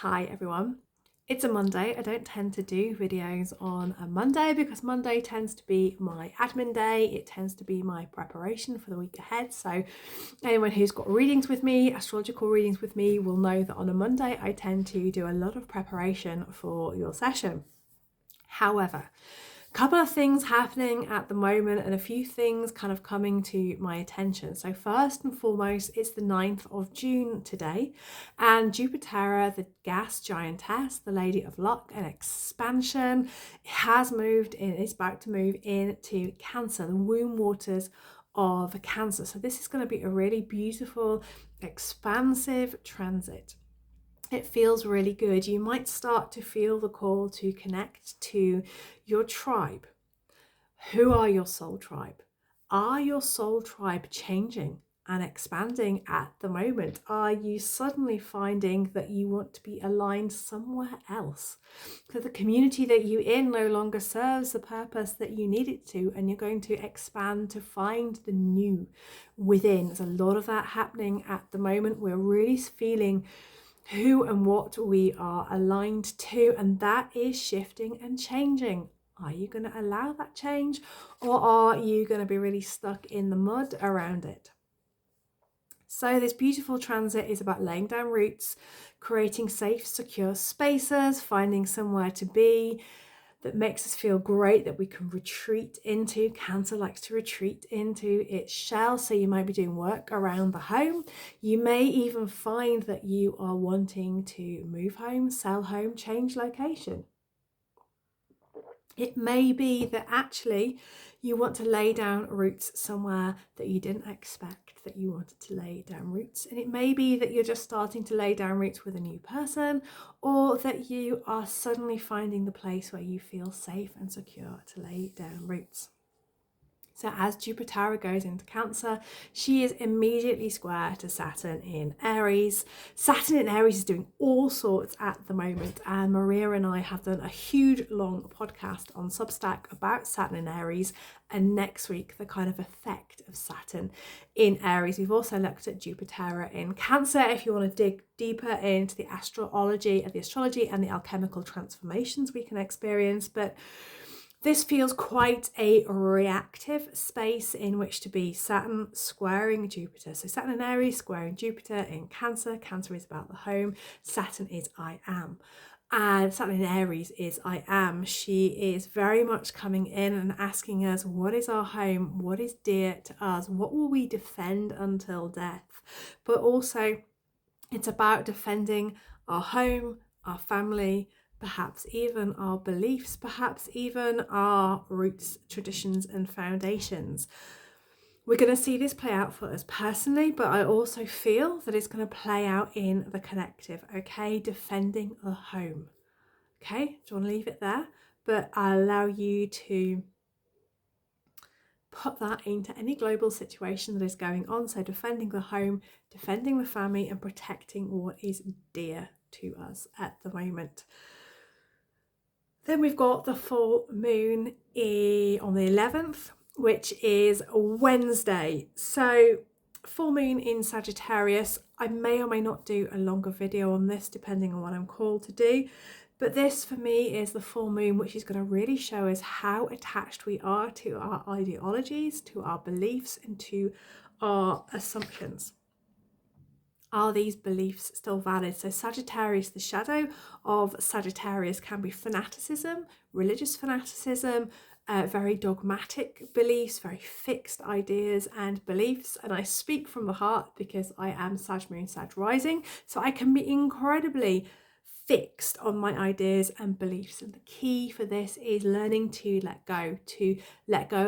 Hi everyone. It's a Monday. I don't tend to do videos on a Monday because Monday tends to be my admin day. It tends to be my preparation for the week ahead. So anyone who's got readings with me, astrological readings with me, will know that on a Monday I tend to do a lot of preparation for your session. However, couple of things happening at the moment and a few things kind of coming to my attention. So first and foremost, it's the 9th of June today, and Jupiteria, the gas giantess, the lady of luck and expansion, has moved in, is about to move into Cancer, the womb waters of Cancer. So this is going to be a really beautiful, expansive transit. It feels really good. You might start to feel the call to connect to your tribe. Who are your soul tribe? Are your soul tribe changing and expanding at the moment? Are you suddenly finding that you want to be aligned somewhere else? That the community that you're in no longer serves the purpose that you need it to, and you're going to expand to find the new within. There's a lot of that happening at the moment. We're really feeling who and what we are aligned to, and that is shifting and changing. Are you going to allow that change, or are you going to be really stuck in the mud around it? So this beautiful transit is about laying down roots, creating safe, secure spaces, finding somewhere to be that makes us feel great, that we can retreat into. Cancer likes to retreat into its shell, so you might be doing work around the home. You may even find that you are wanting to move home, sell home, change location. It may be that actually you want to lay down roots somewhere that you didn't expect that you wanted to lay down roots. And it may be that you're just starting to lay down roots with a new person, or that you are suddenly finding the place where you feel safe and secure to lay down roots. So as Jupiteria goes into Cancer, she is immediately square to Saturn in Aries. Saturn in Aries is doing all sorts at the moment, and Maria and I have done a huge long podcast on Substack about Saturn in Aries, and next week the kind of effect of Saturn in Aries. We've also looked at Jupiteria in Cancer if you want to dig deeper into the astrology and the alchemical transformations we can experience. But this feels quite a reactive space in which to be. Saturn squaring Jupiter. So Saturn in Aries squaring Jupiter in Cancer. Cancer is about the home. Saturn is I am. And Saturn in Aries is I am. She is very much coming in and asking us, what is our home? What is dear to us? What will we defend until death? But also it's about defending our home, our family, perhaps even our beliefs, perhaps even our roots, traditions, and foundations. We're going to see this play out for us personally, but I also feel that it's going to play out in the collective, okay? Defending a home, okay? Do you want to leave it there? But I'll allow you to put that into any global situation that is going on. So defending the home, defending the family, and protecting what is dear to us at the moment. Then we've got the full moon on the 11th, which is Wednesday. So full moon in Sagittarius. I may or may not do a longer video on this depending on what I'm called to do. But this for me is the full moon, which is going to really show us how attached we are to our ideologies, to our beliefs, and to our assumptions. Are these beliefs still valid? So Sagittarius, the shadow of Sagittarius can be fanaticism, religious fanaticism, very dogmatic beliefs, very fixed ideas and beliefs. And I speak from the heart because I am Sag Moon, Sag Rising. So I can be incredibly fixed on my ideas and beliefs, and the key for this is learning to let go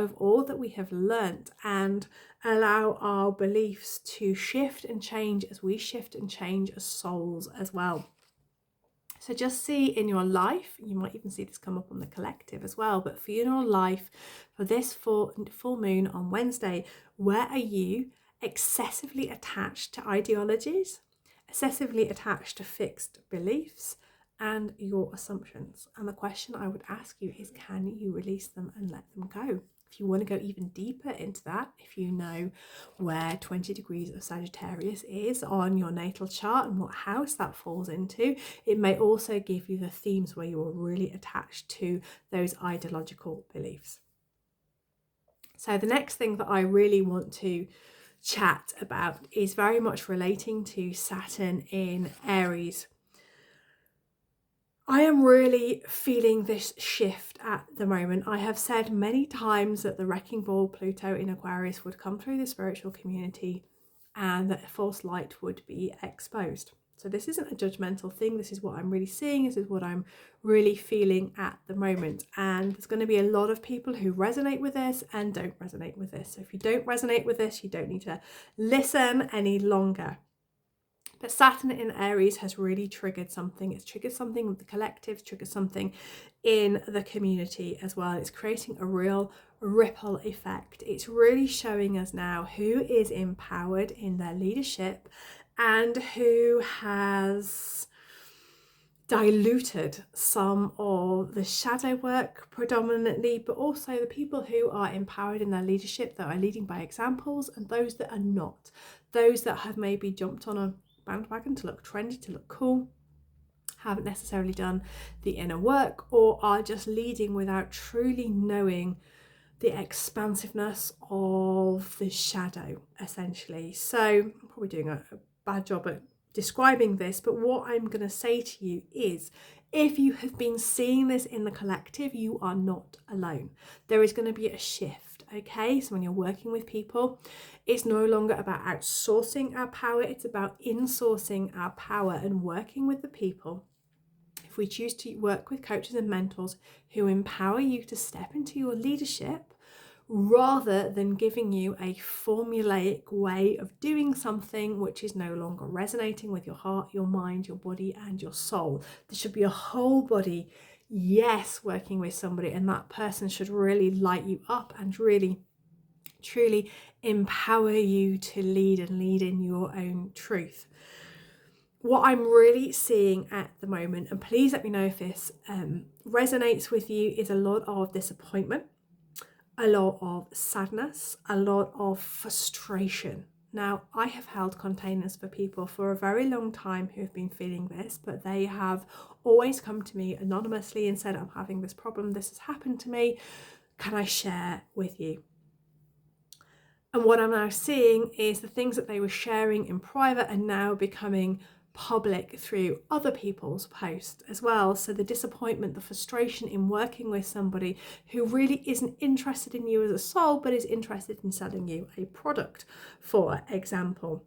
of all that we have learnt and allow our beliefs to shift and change as we shift and change as souls as well. So just see in your life, you might even see this come up on the collective as well, but for your life, for this full moon on Wednesday, where are you excessively attached to ideologies, excessively attached to fixed beliefs and your assumptions? And the question I would ask you is, can you release them and let them go? If you want to go even deeper into that, if you know where 20 degrees of Sagittarius is on your natal chart and what house that falls into, it may also give you the themes where you are really attached to those ideological beliefs. So the next thing that I really want to chat about is very much relating to Saturn in Aries. I am really feeling this shift at the moment. I have said many times that the wrecking ball Pluto in Aquarius would come through the spiritual community and that false light would be exposed. So this isn't a judgmental thing. This is what I'm really seeing. This is what I'm really feeling at the moment. And there's going to be a lot of people who resonate with this and don't resonate with this. So if you don't resonate with this, you don't need to listen any longer. But Saturn in Aries has really triggered something. It's triggered something with the collective, triggered something in the community as well. It's creating a real ripple effect. It's really showing us now who is empowered in their leadership and who has diluted some of the shadow work predominantly, but also the people who are empowered in their leadership that are leading by examples and those that are not. Those that have maybe jumped on a bandwagon to look trendy, to look cool, haven't necessarily done the inner work, or are just leading without truly knowing the expansiveness of the shadow, essentially. So I'm probably doing a bad job at describing this, but what I'm going to say to you is, if you have been seeing this in the collective, you are not alone. There is going to be a shift, okay? So when you're working with people, it's no longer about outsourcing our power, it's about insourcing our power and working with the people. If we choose to work with coaches and mentors who empower you to step into your leadership, rather than giving you a formulaic way of doing something which is no longer resonating with your heart, your mind, your body, and your soul. There should be a whole body, yes, working with somebody, and that person should really light you up and really, truly empower you to lead and lead in your own truth. What I'm really seeing at the moment, and please let me know if this resonates with you, is a lot of disappointment, a lot of sadness, a lot of frustration. Now, I have held containers for people for a very long time who have been feeling this, but they have always come to me anonymously and said, I'm having this problem, this has happened to me, can I share with you? And what I'm now seeing is the things that they were sharing in private are now becoming public through other people's posts as well. So the disappointment, the frustration in working with somebody who really isn't interested in you as a soul, but is interested in selling you a product, for example.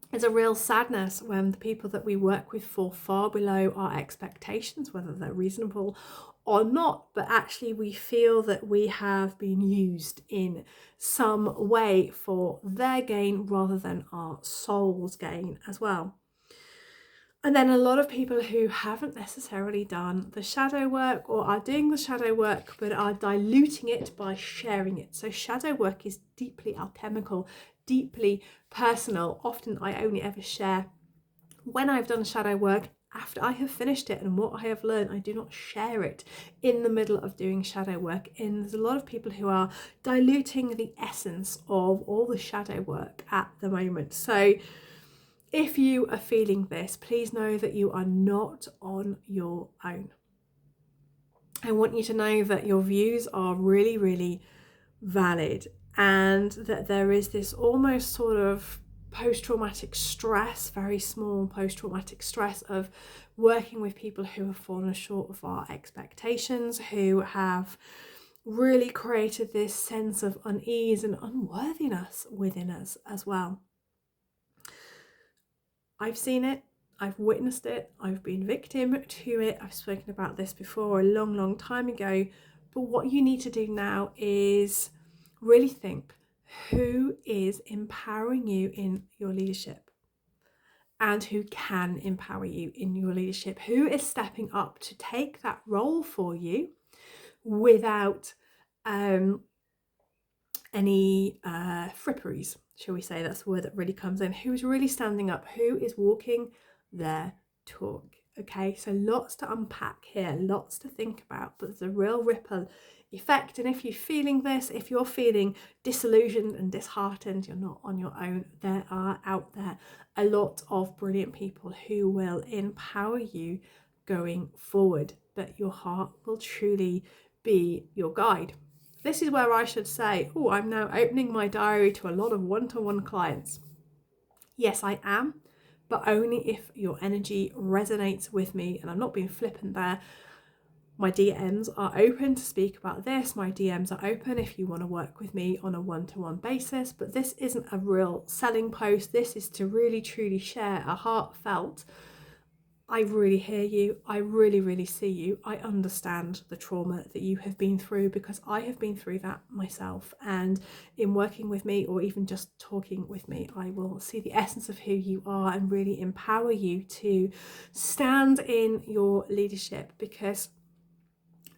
There's a real sadness when the people that we work with fall far below our expectations, whether they're reasonable or not, but actually we feel that we have been used in some way for their gain rather than our soul's gain as well. And then a lot of people who haven't necessarily done the shadow work or are doing the shadow work but are diluting it by sharing it. So shadow work is deeply alchemical, deeply personal. Often I only ever share when I've done shadow work after I have finished it and what I have learned. I do not share it in the middle of doing shadow work. And there's a lot of people who are diluting the essence of all the shadow work at the moment. So if you are feeling this, please know that you are not on your own. I want you to know that your views are really, really valid, and that there is this almost sort of post-traumatic stress, very small post-traumatic stress of working with people who have fallen short of our expectations, who have really created this sense of unease and unworthiness within us as well. I've seen it, I've witnessed it, I've been victim to it. I've spoken about this before a long, long time ago. But what you need to do now is really think, who is empowering you in your leadership and who can empower you in your leadership? Who is stepping up to take that role for you without any fripperies, shall we say? That's the word that really comes in. Who is really standing up? Who is walking their talk? Okay, so lots to unpack here, lots to think about, but there's a real ripple effect. And if you're feeling this, if you're feeling disillusioned and disheartened, you're not on your own. There are out there a lot of brilliant people who will empower you going forward, but your heart will truly be your guide. This is where I should say, oh, I'm now opening my diary to a lot of one-to-one clients. Yes, I am, but only if your energy resonates with me, and I'm not being flippant there. My DMs are open to speak about this. My DMs are open if you want to work with me on a one-to-one basis, but this isn't a real selling post. This is to really truly share a heartfelt, I really hear you, I really see you, I understand the trauma that you have been through, because I have been through that myself, and in working with me or even just talking with me, I will see the essence of who you are and really empower you to stand in your leadership, because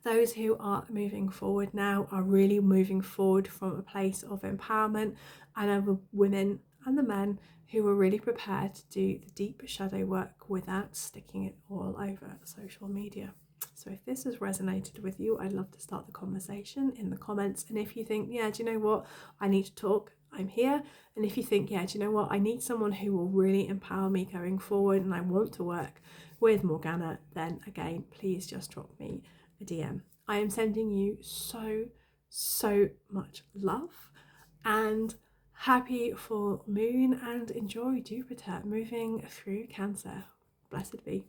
those who are moving forward now are really moving forward from a place of empowerment, and of the women and the men who are really prepared to do the deep shadow work without sticking it all over social media. So if this has resonated with you, I'd love to start the conversation in the comments. And if you think, yeah, do you know what, I need to talk, I'm here. And if you think, yeah, do you know what, I need someone who will really empower me going forward and I want to work with Morgana, then again, please just drop me a DM. I am sending you so much love, and happy full moon, and enjoy Jupiter moving through Cancer. Blessed be.